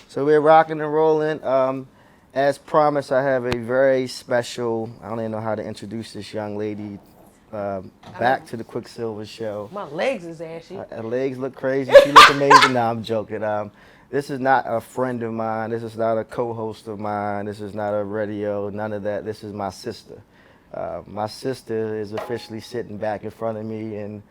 So we're rocking and rolling. As promised, I have a very special, I don't even know how to introduce this young lady back to the QuickSilva show. My legs is ashy. Her legs look crazy. She look amazing. No, I'm joking. This is not a friend of mine. This is not a co-host of mine. This is not a radio. None of that. This is my sister. My sister is officially sitting back in front of me, and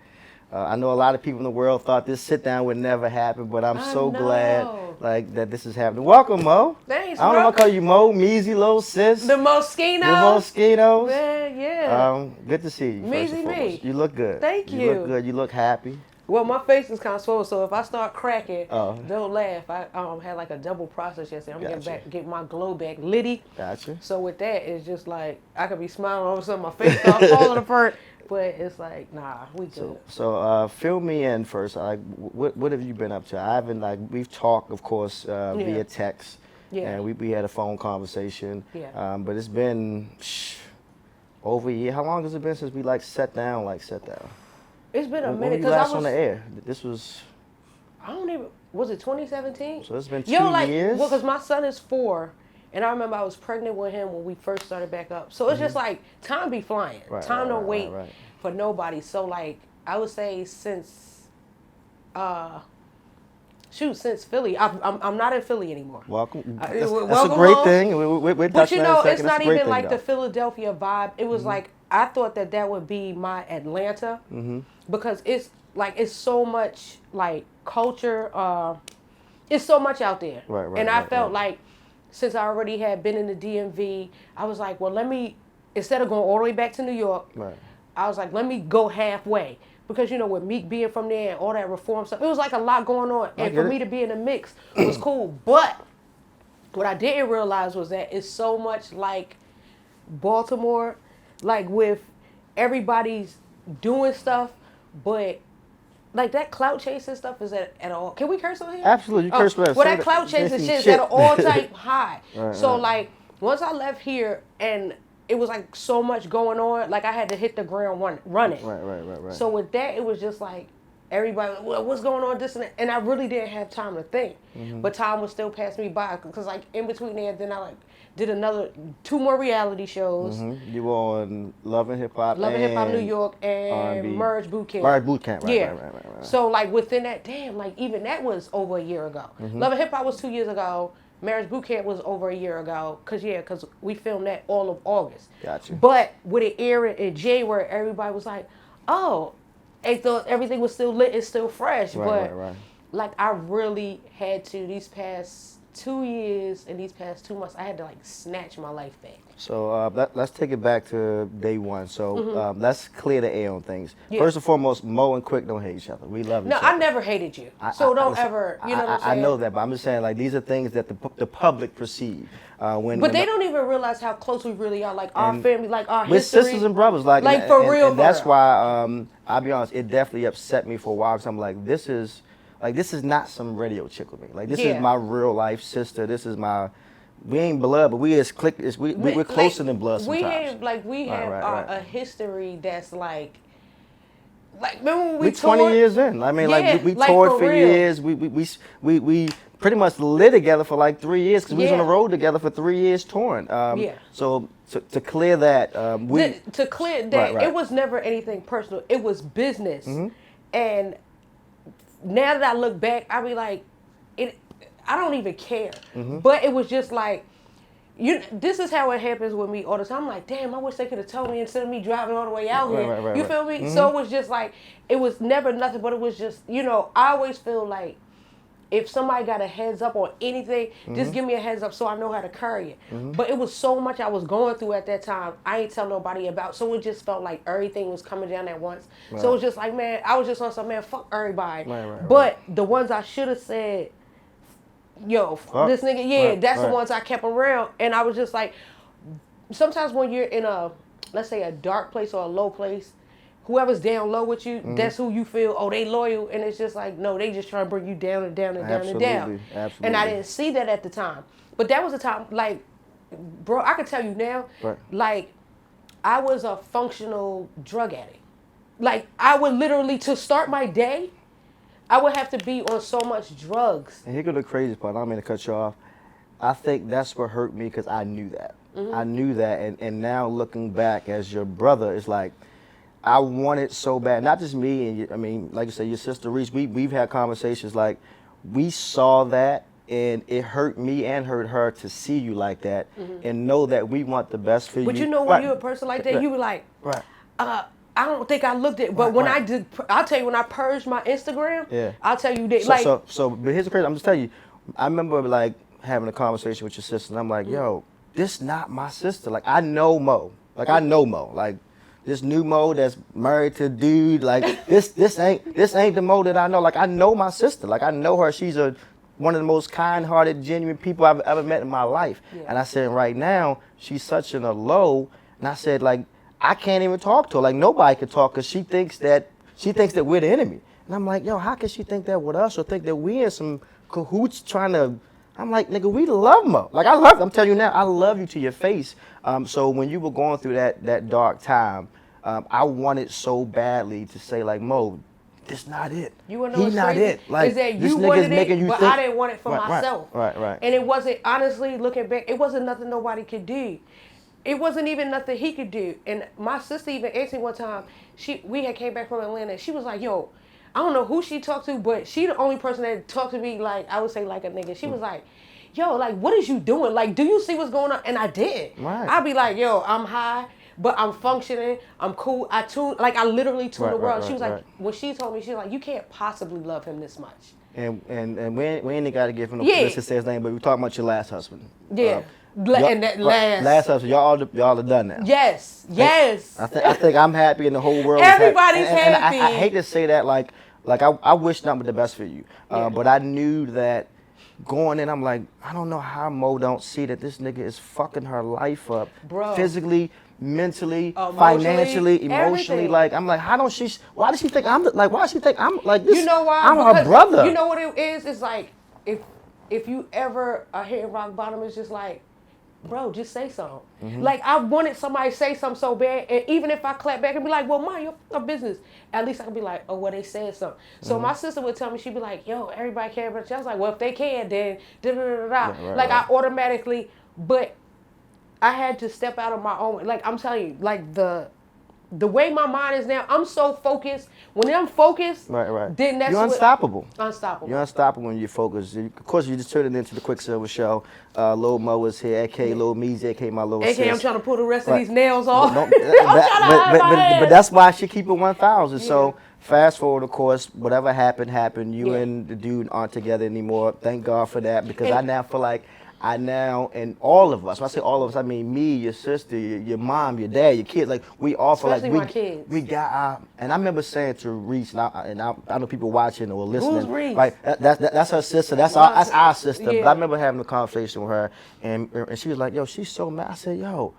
I know a lot of people in the world thought this sit down would never happen, but I'm so glad that this is happening. Welcome, Mo. Thanks, I don't know if I call you Mo, Measy, Lo, Sis. The Moschino. The Mosquitoes. Man, yeah. Good to see you. Measy me. You look good. Thank you. You look good. You look happy. Well, my face is kind of swollen, so if I start cracking, don't laugh. I had like a double process yesterday. I'm getting my glow back, Liddy. Gotcha. So with that, it's just like I could be smiling, all of a sudden my face starts falling apart. But it's like, nah, we good. So fill me in first. Like, what have you been up to? I haven't we've talked, of course, via text. Yeah. And we had a phone conversation. Yeah. But it's been over a year. How long has it been since we sat down? It's been a When minute were you last I was on the air? This was. I don't even. Was it 2017? So it's been 2 years. Well, because my son is 4. And I remember I was pregnant with him when we first started back up. So it's just like, time be flying. Time don't wait for nobody. So like, I would say since Philly. I'm not in Philly anymore. Welcome. That's welcome a great home. thing. We're But you know, it's that's not even like though. the Philadelphia vibe. It was like, I thought that would be my Atlanta. Because it's so much like culture. It's so much out there. And I felt like, since I already had been in the DMV, I was like, well, instead of going all the way back to New York, I was like, let me go halfway. Because, you know, with Meek being from there and all that reform stuff, it was like a lot going on. And for me to be in the mix was cool. But what I didn't realize was that it's so much like Baltimore, like with everybody's doing stuff, but like that clout chasing stuff is at all. Can we curse on here? Absolutely, you curse. Well, that clout chasing shit is at an all-time high. Like, once I left here and it was like so much going on, like I had to hit the ground running. Right. So with that, it was just like everybody, well, what's going on, this and that, and I really didn't have time to think. But time was still passing me by because like in between there, then I did 2 more reality shows. You were on Love and Hip Hop, New York, and R&B. Merge Boot Camp. Right. So like within that, damn, like even that was over a year ago. Love and Hip Hop was 2 years ago. Marriage Boot Camp was over a year ago. Cause we filmed that all of August. Gotcha. But with it airing in January, everybody was like, oh, they thought everything was still lit, it's still fresh. But like I really had to these past 2 years and these past 2 months, I had to like snatch my life back. So let's take it back to day one. So let's clear the air on things. First and foremost, Mo and Quick don't hate each other. We love each other. No, I never hated you. So don't ever, you know what I'm saying? I know that, but I'm just saying like these are things that the public perceive. But they don't even realize how close we really are. Like our family, like our we're history. sisters and brothers. Like for real. And that's why, I'll be honest, it definitely upset me for a while because I'm like, this is not some radio chick with me. Like this is my real life sister. This is my. We ain't blood, but we're closer than blood sometimes. We have a history that's like remember when we toured? 20 years in. I mean, we toured for years. We pretty much lived together for like 3 years because we was on the road together for 3 years touring. So to clear that, it was never anything personal. It was business, and now that I look back, I be like, I don't even care. But it was just like, this is how it happens with me all the time. I'm like, damn, I wish they could have told me instead of me driving all the way out here. You feel me? So it was just like, it was never nothing, but it was just, I always feel like if somebody got a heads up on anything, just give me a heads up so I know how to carry it. But it was so much I was going through at that time, I ain't tell nobody about. So it just felt like everything was coming down at once. So it was just like, man, I was just on some, man, fuck everybody. But the ones I should have said, yo, this nigga, that's the ones I kept around. And I was just like, sometimes when you're in let's say a dark place or a low place, whoever's down low with you, that's who you feel, oh, they loyal. And it's just like, no, they just trying to bring you down and down and down and down. Absolutely. And I didn't see that at the time. But that was the time, like, bro, I can tell you now, like, I was a functional drug addict. Like, I would literally, to start my day, I would have to be on so much drugs. And here go the crazy part. I don't mean to cut you off. I think that's what hurt me because I knew that. I knew that, and now looking back as your brother, it's like I wanted so bad. Not just me, and I mean, like you said, your sister Reese. We've had conversations like we saw that, and it hurt me and hurt her to see you like that, and know that we want the best for you. But you know, when you're a person like that, you were like, I don't think I looked at. But when I did, I'll tell you, when I purged my Instagram, I'll tell you that. But here's the crazy. I'm just telling you. I remember like having a conversation with your sister, and I'm like, yo, this not my sister. Like I know Mo. Like I know Mo. Like this new Mo that's married to a dude. Like this ain't the Mo that I know. Like I know my sister. Like I know her. She's one of the most kind-hearted, genuine people I've ever met in my life. Yeah. And I said, right now, she's such in a low. And I said, like, I can't even talk to her. Like nobody could talk because she thinks that we're the enemy. And I'm like, yo, how can she think that with us or think that we in some cahoots trying to? I'm like, nigga, we love Mo. Like I'm telling you now, I love you to your face. So when you were going through that dark time, I wanted so badly to say like, Mo, this not it. You wanna know what's crazy? It. Like, is that you wanted it, but I didn't want it for myself. Right. And it wasn't, honestly, looking back, it wasn't nothing nobody could do. It wasn't even nothing he could do. And my sister even asked me one time, we had came back from Atlanta, and she was like, yo, I don't know who she talked to, but she the only person that talked to me like, I would say like a nigga. She was like, yo, like, what is you doing? Like, do you see what's going on? And I did. Right. I'd be like, yo, I'm high, but I'm functioning. I'm cool. I literally tuned the world. She was like, when she told me, she was like, you can't possibly love him this much. And we ain't got to give him no publicity say his name, but we talking about your last husband. Yeah. And that last husband, y'all are done now. Yes. I think I'm happy, and the whole world. Everybody's happy. And I hate to say that, like I wish nothing but the best for you. But I knew that going in, I'm like, I don't know how Mo don't see that this nigga is fucking her life up, bro. Physically, mentally, financially, emotionally. Everything. Like I'm like, why does she think I'm like this? You know why? I'm because her brother. You know what it is? It's like if you ever are hitting rock bottom, it's just like, bro, just say something. Mm-hmm. Like I wanted somebody to say something so bad, and even if I clap back and be like, well, mind your fucking business, at least I can be like, oh, well, they said something. So my sister would tell me, she'd be like, yo, everybody care about you. I was like, well, if they can, then da-da-da-da-da. Like I automatically, but I had to step out of my own. Like I'm telling you, like the way my mind is now, I'm so focused. When I'm focused, then that's you're unstoppable. Unstoppable. You're unstoppable when you're focused. Of course, you just turned it into the QuickSilva show. Lil Mo is here, aka Lil Meezy, aka my little sis. I'm trying to pull the rest of these nails off. But that's why she keep it 1,000. So fast forward, of course, whatever happened. You and the dude aren't together anymore. Thank God for that, because I now feel like and all of us, when I say all of us, I mean me, your sister, your mom, your dad, your kids, like we all feel like we got our, and I remember saying to Reese, and I know people watching or listening. Who's Reese? Like that's her sister, that's our sister. Yeah. But I remember having a conversation with her, and she was like, yo, she's so mad. I said, yo,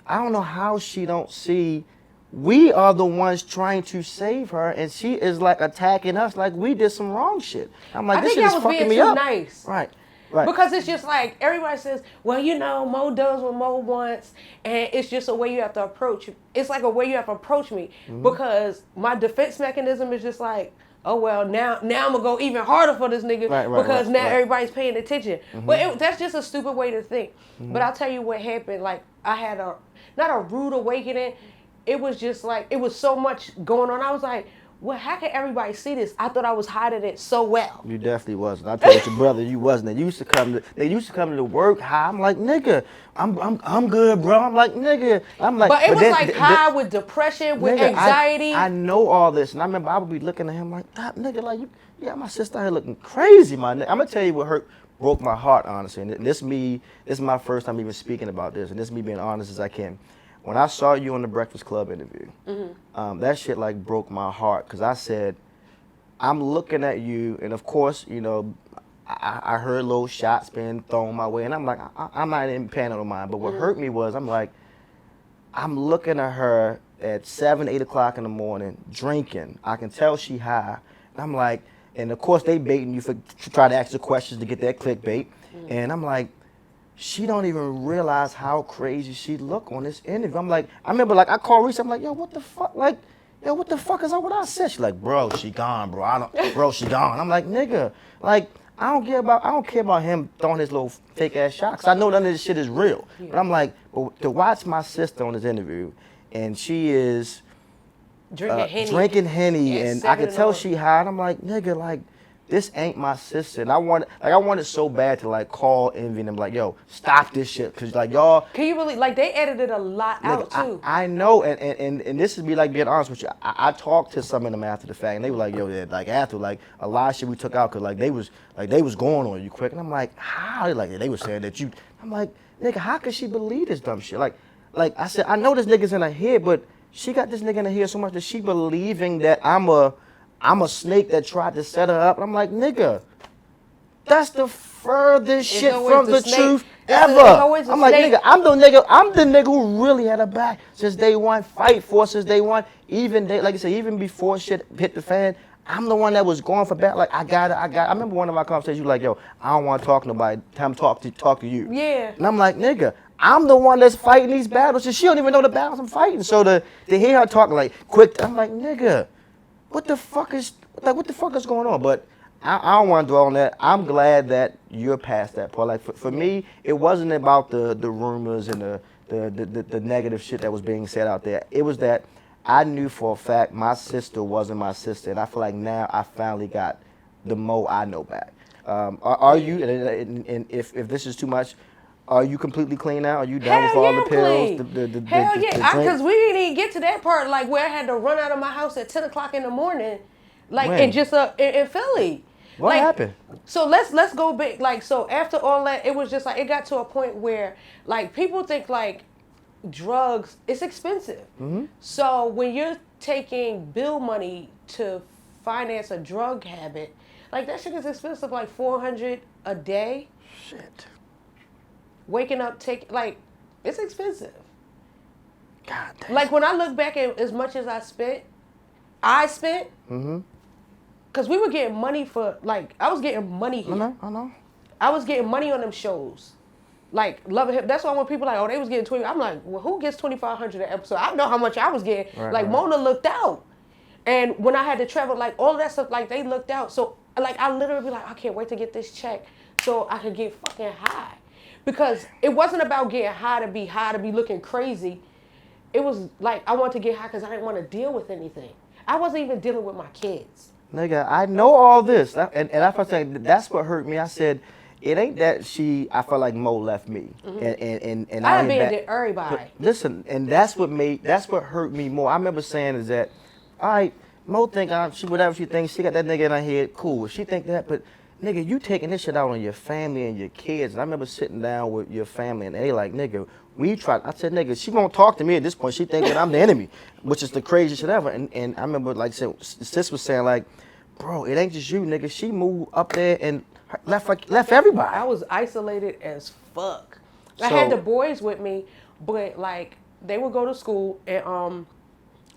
I don't know how she don't see we are the ones trying to save her, and she is like attacking us like we did some wrong shit. I'm like, this shit is fucking me up. Nice. Right. Because it's just like, everybody says, well, you know, Mo does what Mo wants, and it's just a way you have to approach. It's like a way you have to approach me, because my defense mechanism is just like, oh, well, now I'm going to go even harder for this nigga, because now everybody's paying attention. But that's just a stupid way to think. But I'll tell you what happened. Like, I had not a rude awakening. It was just like, it was so much going on. I was like, well, how can everybody see this? I thought I was hiding it so well. You definitely wasn't. I told your brother you wasn't. They used to come to work high. I'm like, nigga, I'm good, bro. I'm like, nigga. I'm like, but it was like high with depression, with anxiety. I know all this, and I remember I would be looking at him like, that nigga, like you got my sister out here looking crazy, my nigga. I'm gonna tell you what broke my heart, honestly. And this is my first time even speaking about this, and this is me being honest as I can. When I saw you on the Breakfast Club interview, that shit like broke my heart, because I said, I'm looking at you, and of course, you know, I heard little shots being thrown my way, and I'm like, I'm not even paying no mind. But what hurt me was, I'm like, I'm looking at her at 7, 8 o'clock in the morning, drinking. I can tell she high. And I'm like, and of course they baiting you to try to ask the questions to get that clickbait. And I'm like, she don't even realize how crazy she look on this interview. I'm like, I remember like I called Reese, I'm like, yo, what the fuck? Like, yo, what the fuck is up with our sis? She's like, bro, she gone, bro. Bro, she gone. I'm like, nigga, like, I don't care about him throwing his little fake ass shots. I know none of this shit is real. Yeah. But I'm like, but to watch my sister on this interview, and she is drinking Henny, and I could tell she high. And I'm like, nigga, like, this ain't my sister. And I wanted so bad to like call Envy and I'm like, yo, stop this shit. Cause like y'all. Can you really, like they edited a lot out too. I know, and this is me like being honest with you. I talked to some of them after the fact and they were like, yo, like after like a lot of shit we took out cause like they was going on you quick. And I'm like, how? They were saying that you, I'm like, nigga, how could she believe this dumb shit? Like I said, I know this nigga's in her head, but she got this nigga in her head so much that she believing that I'm a snake that tried to set her up. And I'm like, nigga, that's the furthest shit from the truth ever. I'm like, nigga, I'm the nigga who really had her back since day one, fight for since day one. Even like I said, even before shit hit the fan, I'm the one that was going for bad. Like I remember one of my conversations, you like, yo, I don't want to talk to nobody. Time to talk to you. Yeah. And I'm like, nigga, I'm the one that's fighting these battles, and she don't even know the battles I'm fighting. So to hear her talk like quick, I'm like, nigga, what the fuck is going on? But I don't want to dwell on that. I'm glad that you're past that part. Like for me, it wasn't about the rumors and the negative shit that was being said out there. It was that I knew for a fact my sister wasn't my sister, and I feel like now I finally got the Mo I know back. Are you? And if this is too much, are you completely clean now? Are you done with all the pills? Hell yeah, because we didn't even get to that part, like where I had to run out of my house at 10 o'clock in the morning, like and just in Philly. What happened? So let's go back. Like so after all that, it was just like it got to a point where like people think like drugs, it's expensive. Mm-hmm. So when you're taking bill money to finance a drug habit, like that shit is expensive, like $400 a day. Shit. Waking up, it's expensive. God damn. Like when I look back at as much as I spent, mm-hmm. Cause we were getting money for, like, I was getting money here. I know. I was getting money on them shows. Like, Love and Hip. That's why when people like, oh, they was getting 20, I'm like, well, who gets $2,500 an episode? I know how much I was getting. Right. Mona looked out. And when I had to travel, like, all of that stuff, like, they looked out. So, like, I literally be like, I can't wait to get this check so I could get fucking high. Because it wasn't about getting high to be looking crazy. It was like, I wanted to get high because I didn't want to deal with anything. I wasn't even dealing with my kids. Nigga, I know all this. And I saying that's what hurt me. I said, it ain't that I felt like Mo left me. Mm-hmm. And I abandoned everybody. Listen, and that's what hurt me more. I remember saying is that, all right, Mo think whatever she thinks, she got that nigga in her head, cool. She think that, but nigga, you taking this shit out on your family and your kids. And I remember sitting down with your family and they like, nigga, I said, nigga, she won't talk to me at this point. She think that I'm the enemy, which is the craziest shit ever. And I remember, like I said, sis was saying like, bro, it ain't just you, nigga. She moved up there and left everybody. I was isolated as fuck. I had the boys with me, but like they would go to school and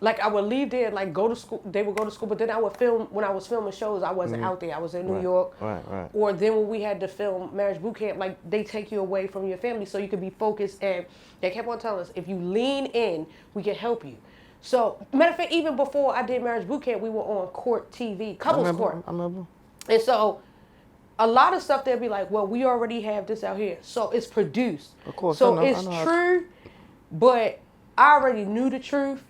like I would leave there and like go to school. They would go to school, but then I would film. When I was filming shows, I wasn't out there. I was in New York. Right. Or then when we had to film Marriage Boot Camp, like they take you away from your family so you could be focused. And they kept on telling us, if you lean in, we can help you. So matter of fact, even before I did Marriage Boot Camp, we were on Court TV, Couples Court. I remember. And so a lot of stuff they'll be like, well, we already have this out here, so it's produced. Of course. So it's true, but I already knew the truth.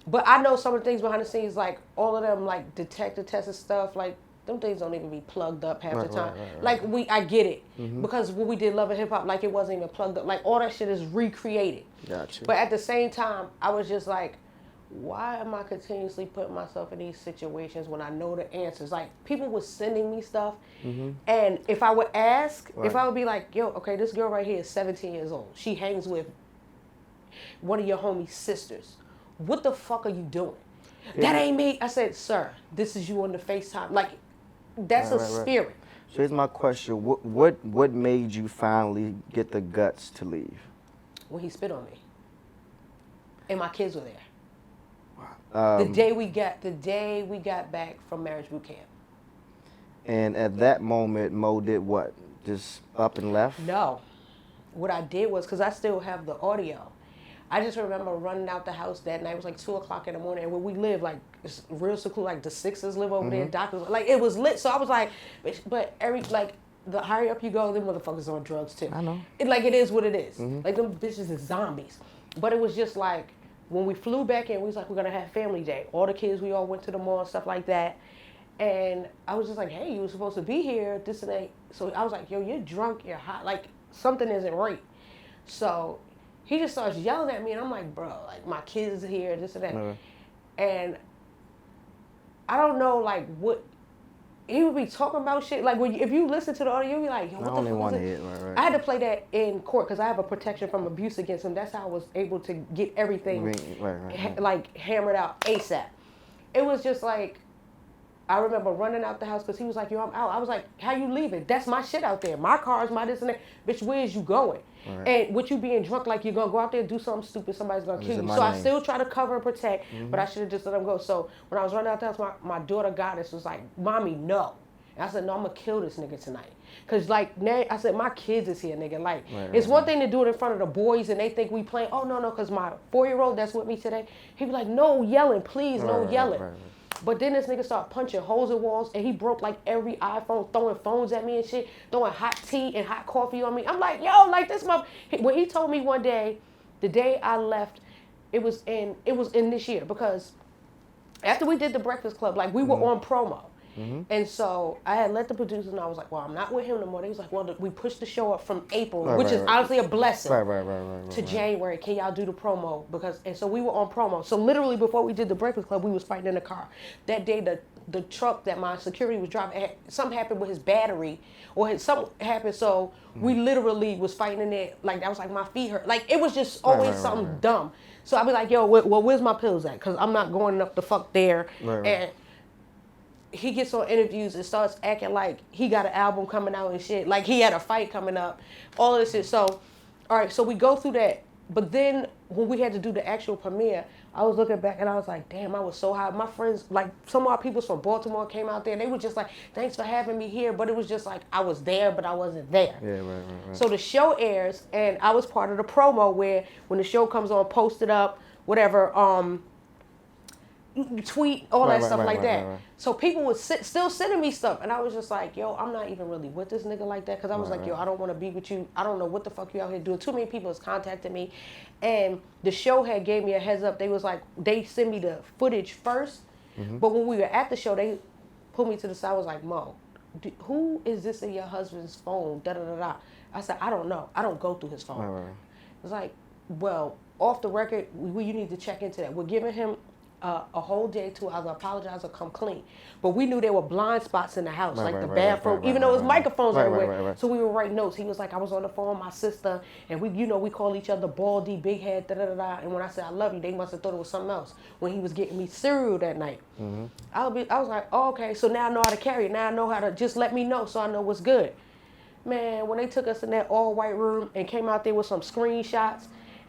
But I know some of the things behind the scenes, like all of them, like detective tests and stuff, like them things don't even be plugged up half the time. Right. Like I get it, because when we did Love and Hip Hop, like it wasn't even plugged up. Like all that shit is recreated. Gotcha. But at the same time, I was just like, why am I continuously putting myself in these situations when I know the answers? Like people were sending me stuff, and if I would ask, if I would be like, yo, okay, this girl right here is 17 years old. She hangs with one of your homie's sisters. What the fuck are you doing? Yeah. That ain't me. I said, sir, this is you on the FaceTime. Like, that's a spirit. So here's my question. What made you finally get the guts to leave? When he spit on me. And my kids were there. The day we got back from Marriage Boot Camp. And at that moment, Mo did what? Just up and left? No. What I did was, because I still have the audio, I just remember running out the house that night. It was like 2:00 in the morning. And where we live, like, it's real secluded, like the Sixers live over there, doctors, like, it was lit. So I was like, but the higher up you go, them motherfuckers on drugs too. I know. Like, it is what it is. Like, them bitches is zombies. But it was just like, when we flew back in, we was like, we're going to have family day. All the kids, we all went to the mall and stuff like that. And I was just like, hey, you were supposed to be here, this and that. So I was like, yo, you're drunk, you're hot. Like, something isn't right. So he just starts yelling at me, and I'm like, bro, like, my kids are here, this and that. And I don't know, like, what, he would be talking about shit. Like, if you listen to the audio, you'll be like, yo, what the fuck is it? Right. I had to play that in court because I have a protection from abuse against him. That's how I was able to get everything, like, hammered out ASAP. It was just like, I remember running out the house because he was like, yo, I'm out. I was like, how you leaving? That's my shit out there. My car's my this and that. Bitch, where is you going? Right. And with you being drunk, like, you're going to go out there and do something stupid, somebody's going to kill you. So I still try to cover and protect, but I should have just let him go. So when I was running out the house, my daughter Goddess was like, Mommy, no. And I said, no, I'm going to kill this nigga tonight. Because, like, now, I said, my kids is here, nigga. Like, it's one thing to do it in front of the boys and they think we playing. Oh, no, because my 4-year-old that's with me today, he be like, no yelling, please, no yelling. Right. But then this nigga started punching holes in walls, and he broke like every iPhone, throwing phones at me and shit, throwing hot tea and hot coffee on me. I'm like, yo, like this mother. When he told me one day, the day I left, it was in this year, because after we did the Breakfast Club, like, we were on promo. And so I had let the producers know. I was like, well, I'm not with him no more. They was like, well, we pushed the show up from April, which is honestly a blessing, to January. Can y'all do the promo? And so we were on promo. So literally before we did the Breakfast Club, we was fighting in the car. That day, the truck that my security was driving, something happened with his battery, or something happened. So we literally was fighting in there. Like, that was like, my feet hurt. Like, it was just always something dumb. So I'd be like, yo, well, where's my pills at? Because I'm not going up the fuck there. And he gets on interviews and starts acting like he got an album coming out and shit. Like, he had a fight coming up. All of this shit. So, all right, so we go through that. But then when we had to do the actual premiere, I was looking back and I was like, damn, I was so high. My friends, like, some of our people from Baltimore came out there and they were just like, thanks for having me here. But it was just like, I was there, but I wasn't there. Yeah, right. So the show airs, and I was part of the promo where when the show comes on, post it up, whatever, tweet, all that stuff like that. So people would still sending me stuff, and I was just like, yo, I'm not even really with this nigga like that, because I was like, yo, I don't want to be with you. I don't know what the fuck you out here doing. Too many people has contacted me, and the show had gave me a heads up. They was like, they sent me the footage first, but when we were at the show, they pulled me to the side. I was like, Mo, who is this in your husband's phone? Da da da da. I said, I don't know. I don't go through his phone. It's like, well, off the record, you need to check into that. We're giving him a whole day to either apologize or come clean. But we knew there were blind spots in the house, like the bathroom, even though it was microphones everywhere. So we would write notes. He was like, I was on the phone with my sister, and we call each other Baldy, Big Head, da da da da. And when I said I love you, they must have thought it was something else. When he was getting me cereal that night, I was like, oh, okay. So now I know how to carry it. Now I know how to just let me know, so I know what's good. Man, when they took us in that all white room and came out there with some screenshots,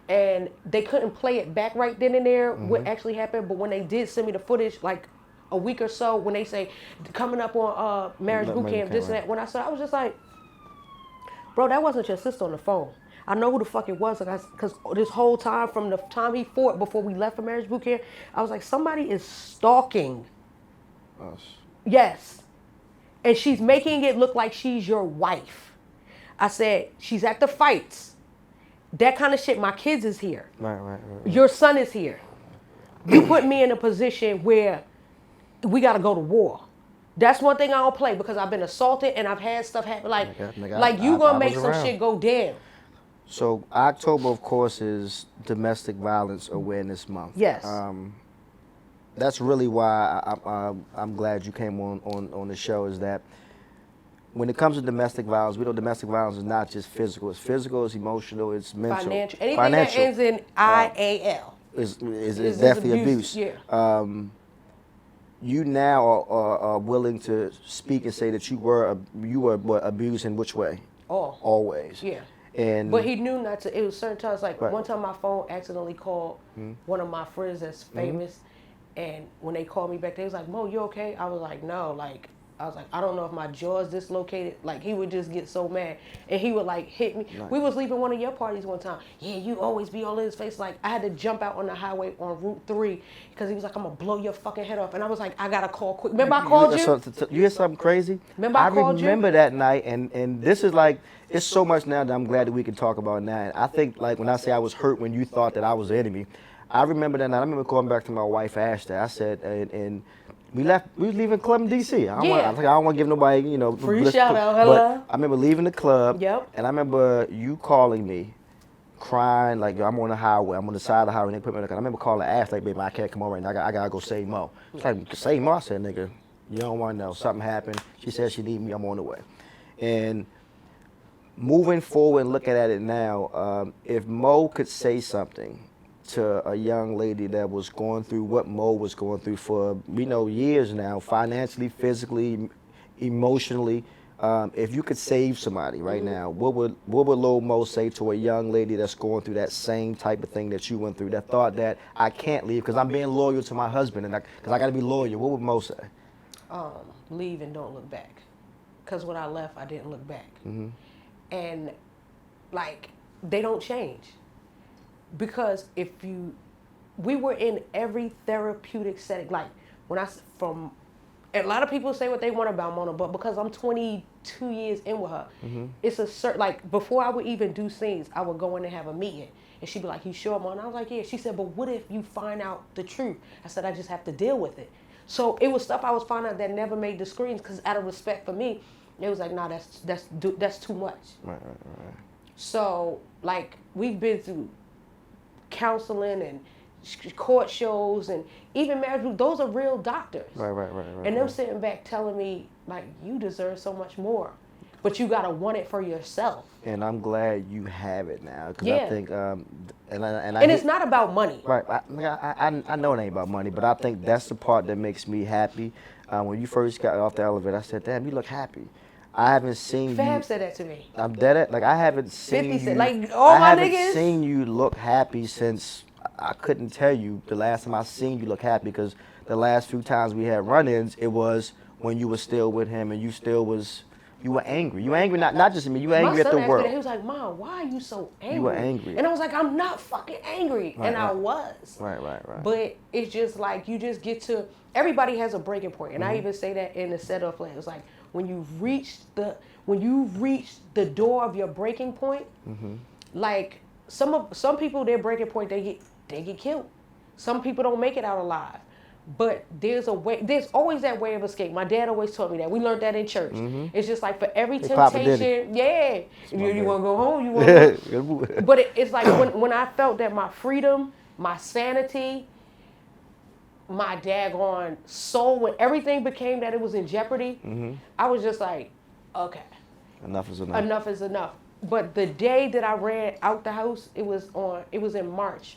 and they couldn't play it back right then and there, what actually happened. But when they did send me the footage, like a week or so, when they say, coming up on marriage boot camp, this and that, when I saw, I was just like, bro, that wasn't your sister on the phone. I know who the fuck it was, because this whole time, from the time he fought before we left for marriage boot camp, I was like, somebody is stalking us. Yes. And she's making it look like she's your wife. I said, she's at the fights. That kind of shit. My kids is here. Right. Your son is here. You put me in a position where we got to go to war. That's one thing I don't play, because I've been assaulted and I've had stuff happen. Like you gonna make some shit go down. So October, of course, is Domestic Violence Awareness Month. Yes. That's really why I'm glad you came on the show, is that when it comes to domestic violence, we know domestic violence is not just physical. It's physical, it's emotional, it's mental. Financial. Anything that ends in IAL is definitely abuse. Yeah. You now are willing to speak and say that you were abused in which way? Always. Yeah. But he knew not to. It was certain times, like one time my phone accidentally called one of my friends that's famous, and when they called me back, they was like, Mo, you okay? I was like, no, like, I was like, I don't know if my jaw is dislocated. Like, he would just get so mad. And he would, like, hit me. Nice. We was leaving one of your parties one time. Yeah, you always be all in his face. Like, I had to jump out on the highway on Route 3 because he was like, I'm going to blow your fucking head off. And I was like, I got to call quick. Remember I called you? You hear something crazy? Remember I called you? I remember that night. And this is like, it's so much now that I'm glad that we can talk about now. I think, like, when I say I was hurt when you thought that I was the enemy, I remember that night. I remember calling back to my wife, Ashley. I said, and we was leaving the club in D.C. I don't want to give nobody, you know. Free shout out, hello. But I remember leaving the club. Yep. And I remember you calling me, crying, like, I'm on the highway. I'm on the side of the highway. And they put me in the car. I remember calling Ashley, like, baby, I can't come over right now. I got to go save Mo. It's like, save Mo? I said, nigga, you don't want to know. Something happened. She said she need me. I'm on the way. And moving forward and looking at it now, if Mo could say something to a young lady that was going through what Mo was going through for, we know, years now, financially, physically, emotionally, if you could save somebody right now, what would Lil Mo say to a young lady that's going through that same type of thing that you went through, that thought that I can't leave because I'm being loyal to my husband and because I got to be loyal? What would Mo say? Leave and don't look back. Because when I left, I didn't look back. Mm-hmm. And, like, they don't change. Because we were in every therapeutic setting. Like, a lot of people say what they want about Mona, but because I'm 22 years in with her, it's a certain, like, before I would even do scenes, I would go in and have a meeting. And she'd be like, you sure, Mona? I was like, yeah. She said, but what if you find out the truth? I said, I just have to deal with it. So it was stuff I was finding out that never made the screens, because out of respect for me, it was like, nah, that's too much. Right. So, like, we've been through counseling and court shows and even marriage. Those are real doctors. Right. And them sitting back telling me, like, you deserve so much more, but you gotta want it for yourself. And I'm glad you have it now, because I think, and it's not about money. Right. I know it ain't about money, but I think that's the part that makes me happy. When you first got off the elevator, I said, damn, you look happy. I haven't seen Fab said that to me. I'm dead at, like, I haven't seen 50 you. Like, all my niggas. I haven't seen you look happy since, I couldn't tell you the last time I seen you look happy, because the last few times we had run-ins, it was when you were still with him and you were angry. You were angry, not just at me, you were angry at the world. He was like, Mom, why are you so angry? You were angry. And I was like, I'm not fucking angry. Right, and I was. Right. But it's just like, you just get to, everybody has a breaking point. And I even say that in the setup plan. It's like, when you reach the door of your breaking point, like some people, their breaking point, they get killed. Some people don't make it out alive. But there's always that way of escape. My dad always taught me that. We learned that in church. It's just like for every temptation, you want to go home, you want to. But it's like when I felt that my freedom, my sanity, my daggone soul, when everything became that it was in jeopardy, I was just like, okay. Enough is enough. Enough is enough. But the day that I ran out the house, it was in March.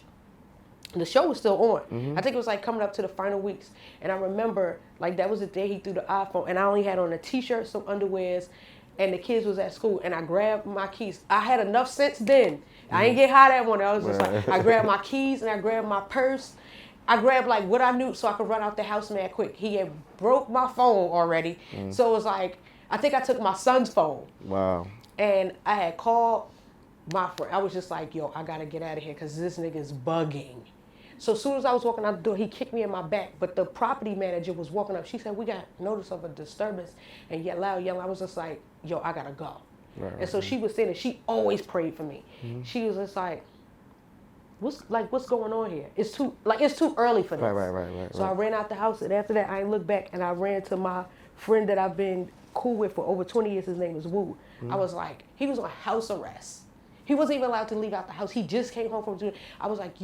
The show was still on. I think it was like coming up to the final weeks. And I remember, like, that was the day he threw the iPhone, and I only had on a t-shirt, some underwears, and the kids was at school, and I grabbed my keys. I had enough sense then. I ain't get high that morning. I was just like, I grabbed my keys and I grabbed my purse. I grabbed like what I knew so I could run out the house mad quick. He had broke my phone already. So it was like, I think I took my son's phone. Wow. And I had called my friend. I was just like, yo, I got to get out of here because this nigga's bugging. So as soon as I was walking out the door, he kicked me in my back. But the property manager was walking up. She said, we got notice of a disturbance and yelling. I was just like, yo, I got to go. And so she was saying that she always prayed for me. She was just like, what's going on here? It's too early for this. Right. So I ran out the house, and after that, I ain't looked back, and I ran to my friend that I've been cool with for over 20 years. His name is Wu. I was like, he was on house arrest. He wasn't even allowed to leave out the house. He just came home from doing. I was like,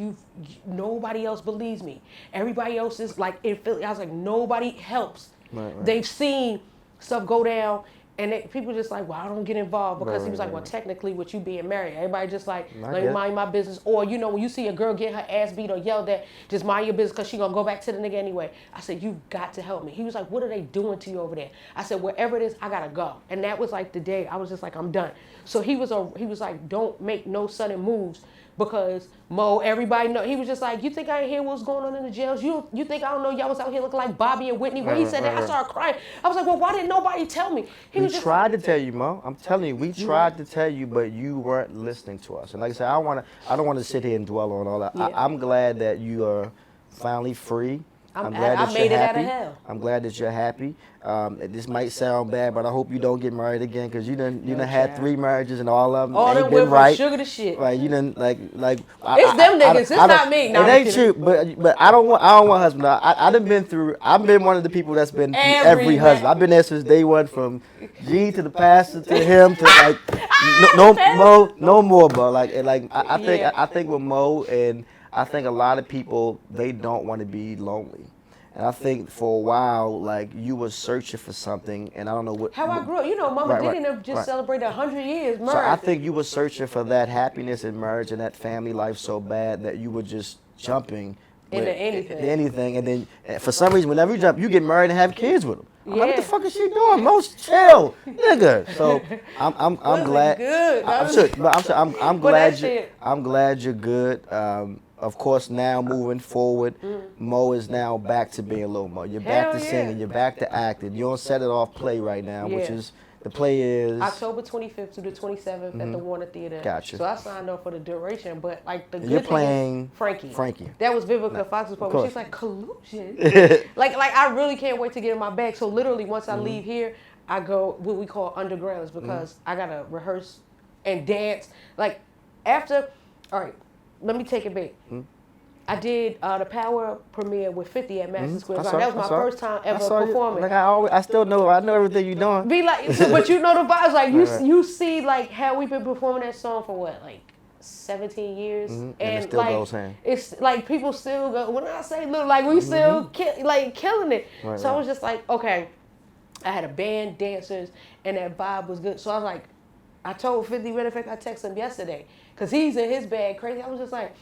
nobody else believes me. Everybody else is like in Philly. I was like, nobody helps. Right. They've seen stuff go down. And people just like, well, I don't get involved because he was like, well, technically with you being married, everybody just like, let me mind my business. Or, you know, when you see a girl get her ass beat or yelled at, just mind your business because she going to go back to the nigga anyway. I said, you've got to help me. He was like, what are they doing to you over there? I said, wherever it is, I got to go. And that was like the day I was just like, I'm done. So he was like, don't make no sudden moves because Mo, everybody know. He was just like, you think I ain't hear what's going on in the jails? You think I don't know y'all was out here looking like Bobby and Whitney? When he said that, I started crying. I was like, well, why didn't nobody tell me? We tried to tell you, Mo. I'm telling you, we tried to tell you, but you weren't listening to us. And like I said, I don't want to sit here and dwell on all that. Yeah. I'm glad that you are finally free. I'm glad that you're happy. Out of hell. I'm glad that you're happy. This might sound bad, but I hope you don't get married again, because you done had 3 marriages and all of them ain't been right. Sugar to shit. Right, you done like. It's them niggas. It's not me. No, it ain't true, but I don't want husband. I done been through. I've been one of the people that's been through every husband. I've been there since day one, from G to the pastor to him to like no more, bro. I think with Mo, and I think a lot of people, they don't want to be lonely. And I think for a while, like, you were searching for something, and I don't know what. How I grew up. You know, Mama didn't just celebrate 100 years marriage. So I think you were searching for that happiness in marriage and that family life so bad that you were just jumping into anything. And then for some reason, whenever you jump, you get married and have kids with them. I'm like, what the fuck is she doing? Most chill, nigga. So I'm glad. Good. I'm glad you're good. Of course, now moving forward, Mo is now back to being Lil Mo. You're back to singing. You're back to acting. You're on Set It Off play right now, which is, the play is October 25th to the 27th at the Warner Theater. Gotcha. So I signed up for the duration, but like the good you're thing playing is Frankie. Frankie. That was Vivica Fox's part. She's like, collusion. like I really can't wait to get in my bag. So literally, once I leave here, I go what we call undergrounds, because I gotta rehearse and dance. Like after, all right. Let me take it back. I did the Power premiere with 50 at Madison Square Garden. That was my first time ever performing. Like I still know. I know everything you're doing. Be like, but you know the vibes. Like you see, like how we've been performing that song for what, like 17 years, and it still like goes hand. it's like people still go. When I say look, like we still killing it. So I was just like, okay. I had a band, dancers, and that vibe was good. So I was like, I told 50. Matter of fact, I texted him yesterday. Because he's in his bag crazy. I was just like,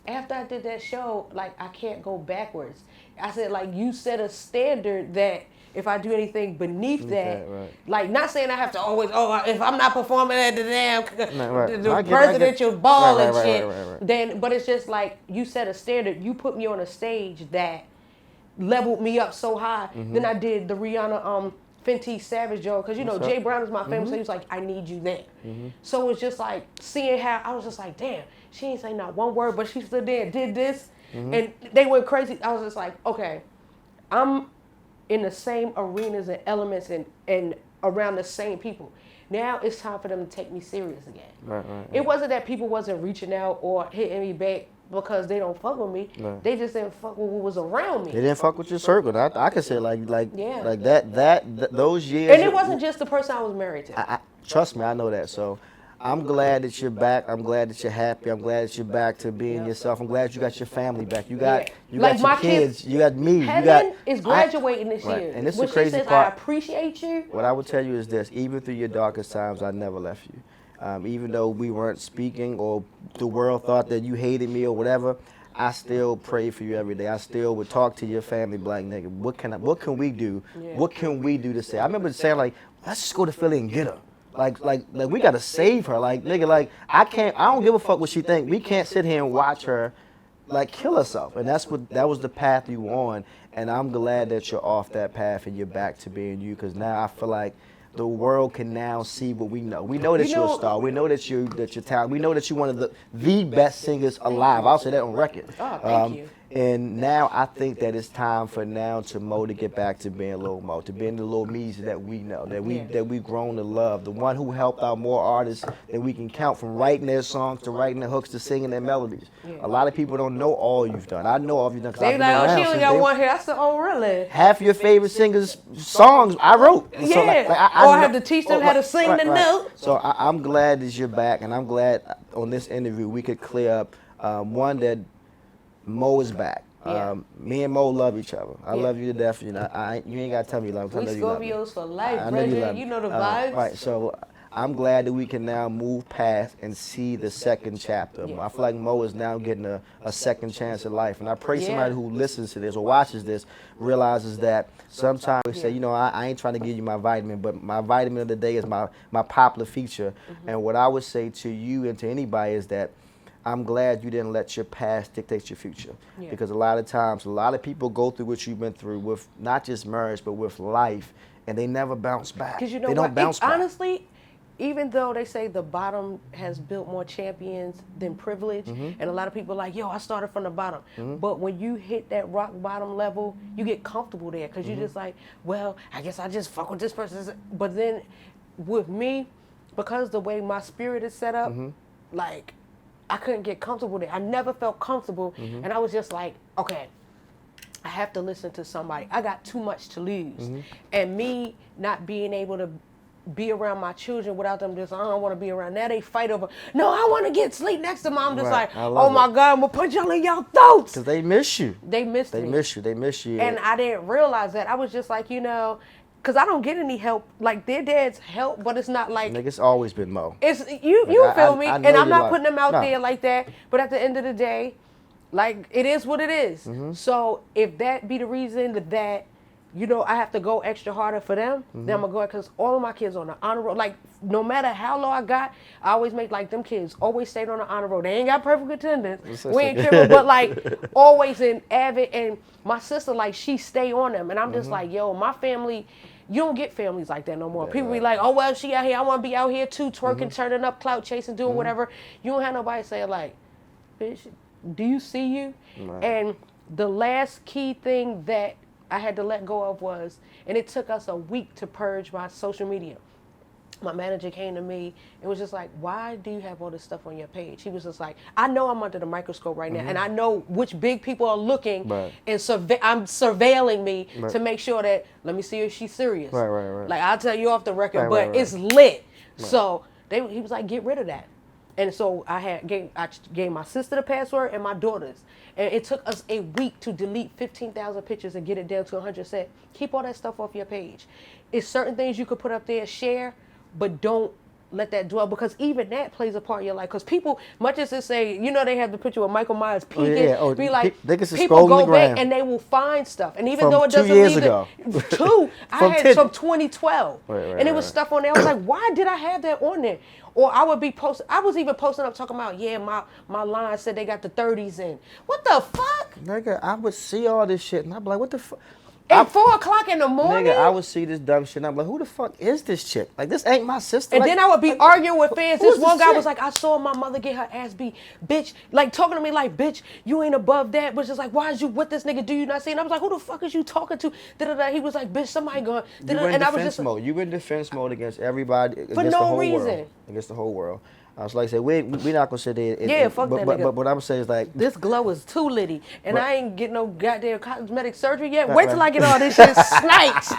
after I did that show, like, I can't go backwards. I said, like, you set a standard that if I do anything beneath that, like, not saying I have to always, if I'm not performing at the damn the presidential ball and shit, then, but it's just like, you set a standard. You put me on a stage that leveled me up so high. Then I did the Rihanna, Fenty Savage joke, because you know Jay Brown is my famous, so he was like, I need you there. So it's just like seeing how I was just like, damn, she ain't say not one word, but she stood there and did this, and they went crazy. I was just like, okay, I'm in the same arenas and elements and around the same people. Now it's time for them to take me serious again. It wasn't that people wasn't reaching out or hitting me back because they don't fuck with me. They just didn't fuck with what was around me. They didn't fuck with your circle. I could say like that those years. And it wasn't just the person I was married to. Trust me, I know that. So I'm glad that you're back. I'm glad that you're happy. I'm glad that you're back to being yourself. I'm glad you got your family back. You got like your kids. You got me. Heaven is graduating this year. And this is the crazy says, part. I appreciate you. What I will tell you is this: even through your darkest times, I never left you. Even though we weren't speaking, or the world thought that you hated me or whatever, I still pray for you every day. I still would talk to your family, black nigga. What can we do? What can we do to say? I remember saying like, let's just go to Philly and get her. Like we gotta save her. Like nigga, like I don't give a fuck what she think. We can't sit here and watch her like kill herself. And that was the path you were on. And I'm glad that you're off that path and you're back to being you. Because now I feel like the world can now see what we know. We know that you're a star. We know that you're talented. We know that you're one of the best singers alive. I'll say that on record. Oh, thank you. And now I think that it's time for Mo to get back to being Lil Mo, to being the Lil Me's that we know, that we've grown to love, the one who helped out more artists than we can count, from writing their songs to writing their hooks to singing their melodies. A lot of people don't know all you've done. I know all you've done because I've been around. She only got one here. I said, oh really? Half your favorite singers' songs I wrote. Yeah. So I have to teach them how to sing the note. So I'm glad that you're back, and I'm glad on this interview we could clear up one that Mo is back. Me and Mo love each other. I love you to death. You know, you ain't gotta tell me you love me. We Scorpios for life, Brendan. You know the vibes. Right. So I'm glad that we can now move past and see the second chapter. I feel like Mo is now getting a second chance at life, and I pray somebody who listens to this or watches this realizes that sometimes we say, you know, I ain't trying to give you my vitamin, but my vitamin of the day is my popular feature. And what I would say to you and to anybody is that I'm glad you didn't let your past dictate your future. Yeah. Because a lot of times, a lot of people go through what you've been through with not just marriage, but with life, and they never bounce back. Because you know they don't bounce back. Honestly, even though they say the bottom has built more champions than privilege, and a lot of people are like, yo, I started from the bottom. But when you hit that rock bottom level, you get comfortable there because you're just like, well, I guess I just fuck with this person. But then with me, because the way my spirit is set up, like, I couldn't get comfortable there. I never felt comfortable. And I was just like, okay, I have to listen to somebody. I got too much to lose. And me not being able to be around my children without them just, I don't want to be around. Now they fight over, no, I want to get sleep next to mom. I'm just like, oh my God, I'm going to punch y'all in y'all throats. Because they miss you. They miss me. They miss you. And I didn't realize that. I was just like, you know, because I don't get any help. Like, their dads help, but it's not like. Nigga, it's always been Mo. It's you feel me? And I'm not putting them out there like that. But at the end of the day, like, it is what it is. So if that be the reason that, you know, I have to go extra harder for them, then I'm going to go, because all of my kids on the honor roll. Like, no matter how low I got, I always make, like, them kids always stayed on the honor roll. They ain't got perfect attendance. We ain't tripping, but, like, always in avid. And my sister, like, she stay on them. And I'm just like, yo, my family, you don't get families like that no more. People be like, oh, well, she out here. I want to be out here, too, twerking, turning up, clout chasing, doing whatever. You don't have nobody saying, like, bitch, do you see you? Right. And the last key thing that I had to let go of was, and it took us a week to purge my social media. My manager came to me and was just like, why do you have all this stuff on your page? He was just like, I know I'm under the microscope right now, and I know which big people are looking, and I'm surveilling me to make sure that, let me see if she's serious. Right. Like, I'll tell you off the record, but it's lit. So he was like, get rid of that. And so I gave my sister the password and my daughters. And it took us a week to delete 15,000 pictures and get it down to 100. Said, keep all that stuff off your page. It's certain things you could put up there, share, but don't let that dwell, because even that plays a part in your life. Because people, much as they say, you know, they have the picture with Michael Myers peeking, be like, people go back and they will find stuff. And even though it doesn't leave it, I had from 2012. And it was stuff on there. I was like, why did I have that on there? Or I would be posting, I was even posting up talking about, my line said they got the 30s in. What the fuck? Nigga, I would see all this shit and I'd be like, what the fuck? At 4 o'clock in the morning? Nigga, I would see this dumb shit and I'm like, who the fuck is this chick? Like, this ain't my sister. And then I would be arguing with fans. This one guy was like, I saw my mother get her ass beat. Bitch, like, talking to me like, bitch, you ain't above that. But just like, why is you with this nigga? Do you not see? And I was like, who the fuck is you talking to? He was like, bitch, somebody going. You in defense mode. You in defense mode against everybody. For no reason. Against the whole world. I was like, say, we're not gonna sit there. Fuck that nigga. But what I'm saying is like, this glow is too litty, and I ain't getting no goddamn cosmetic surgery yet. Wait till I get all this shit sniped.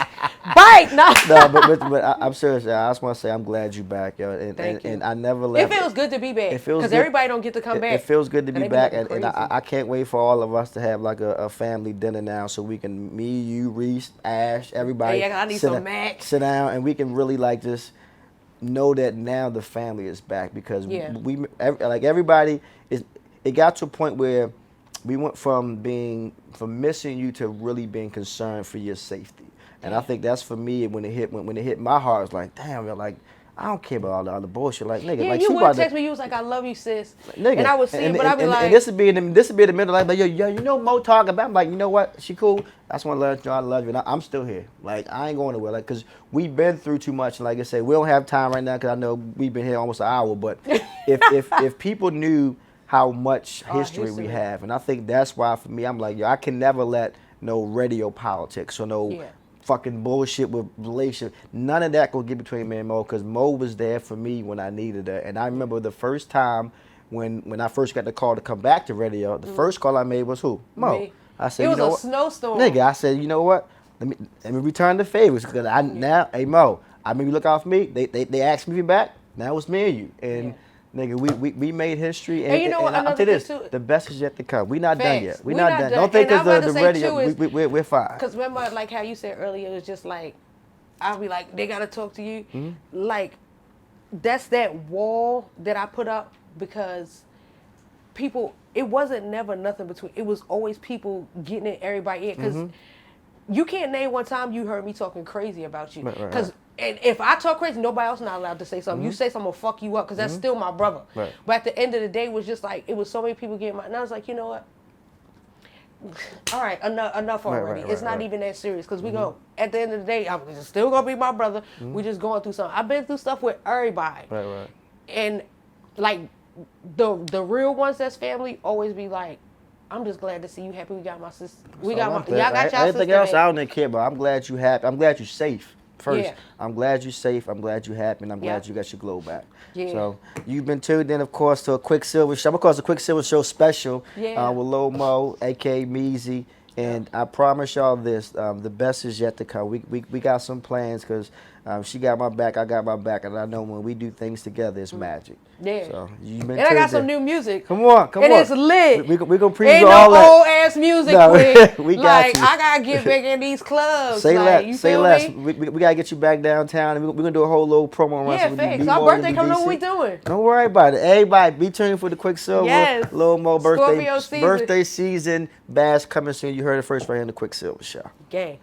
Bite, no, but I'm serious. I just want to say I'm glad you back, yo. And I never left. It feels good to be back. Because everybody don't get to come back. It feels good to be back, and I can't wait for all of us to have like a family dinner now, so we can, me, you, Reese, Ash, everybody. I need some Mac. Sit down, and we can really like just know that now the family is back, because everybody is. It got to a point where we went from missing you to really being concerned for your safety, and I think that's for me when it hit my heart. It's like, damn, like, I don't care about all the other bullshit. Like, nigga, yeah, like, you would text me. You was like, I love you, sis. Nigga, and I would see it, but I'd be like, and this would be in the middle, like, yo, you know Mo talking about. I'm like, you know what? She cool. That's when I love you. And I'm still here. Like, I ain't going nowhere. Like, cause we've been through too much. And like I said, we don't have time right now, because I know we've been here almost an hour. But if people knew how much history we have, and I think that's why for me, I'm like, yo, I can never let no radio politics or no fucking bullshit with relationship. None of that go get between me and Mo, because Mo was there for me when I needed her. And I remember the first time when I first got the call to come back to radio, the first call I made was who? Mo. Me. I said, it was you know a snowstorm. Nigga, I said, you know what? Let me return the favors, because hey Mo, I mean, you look out for me. They asked me to be back. Now it's me and you. And nigga, we made history. And you know what? I'll tell you this: the best is yet to come. We not done yet. We not done. Don't think because the radio, we're fine. Because remember, like how you said earlier, it was just like, I'll be like, they gotta talk to you. Mm-hmm. Like, that's that wall that I put up, because people. It wasn't never nothing between. It was always people getting in everybody in, because you can't name one time you heard me talking crazy about you. Right. Because and if I talk crazy, nobody else not allowed to say something. You say something, will fuck you up because that's still my brother. Right. But at the end of the day, it was just like, it was so many people getting my, and I was like, you know what? All right, enough already. It's not even that serious because we go, at the end of the day, I'm still going to be my brother. We just going through something. I've been through stuff with everybody. Right. And like the real ones that's family always be like, I'm just glad to see you happy. We got my sister. Y'all got y'all sister. Anything else I don't care about. I'm glad you happy. I'm glad you're safe. First, Yeah. I'm glad you're safe. I'm glad you're happy, and I'm glad you got your glow back. Yeah. So you've been tuned in, of course, to a QuickSilva show. I'm gonna call it a QuickSilva show special with Lil Mo, aka Meezy. And I promise y'all this: the best is yet to come. We got some plans because she got my back, I got my back, and I know when we do things together, it's magic. Yeah. So you've been. And I got some new music. Come on. And it's lit. We gonna preview Ain't all that. no old ass music. No, Quick. we got like you. I gotta get back in these clubs. Say like, less. Say less. We gotta get you back downtown, and we're gonna do a whole little promo run. Yeah, thanks. Our birthday coming up. What we doing? Don't worry about it. Everybody, be tuned for the QuickSilva. Yes. Lil Mo Scorpio season. birthday season bash coming soon. You heard it first right here on the QuickSilva show. Gang.